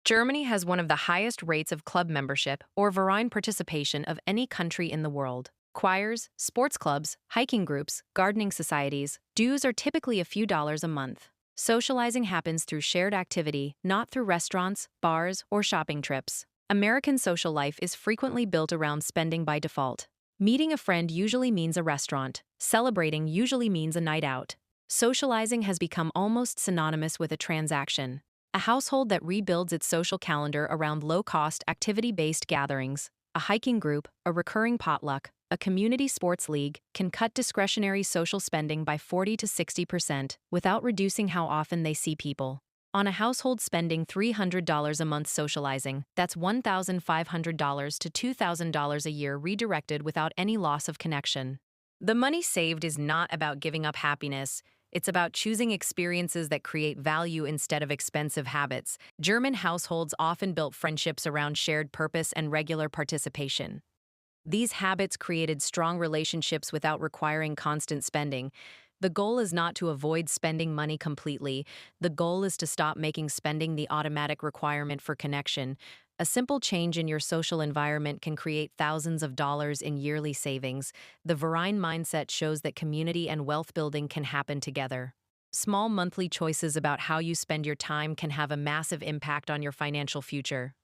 Germany has one of the highest rates of club membership or Verein participation of any country in the world. Choirs, sports clubs, hiking groups, gardening societies, dues are typically a few dollars a month. Socializing happens through shared activity, not through restaurants, bars, or shopping trips. American social life is frequently built around spending by default. Meeting a friend usually means a restaurant. Celebrating usually means a night out. Socializing has become almost synonymous with a transaction. A household that rebuilds its social calendar around low-cost, activity-based gatherings, a hiking group, a recurring potluck, a community sports league, can cut discretionary social spending by 40 to 60% without reducing how often they see people. On a household spending $300 a month socializing, that's $1,500 to $2,000 a year redirected without any loss of connection. The money saved is not about giving up happiness. It's about choosing experiences that create value instead of expensive habits. German households often built friendships around shared purpose and regular participation. These habits created strong relationships without requiring constant spending. The goal is not to avoid spending money completely. The goal is to stop making spending the automatic requirement for connection. A simple change in your social environment can create thousands of dollars in yearly savings. The Verein mindset shows that community and wealth building can happen together. Small monthly choices about how you spend your time can have a massive impact on your financial future.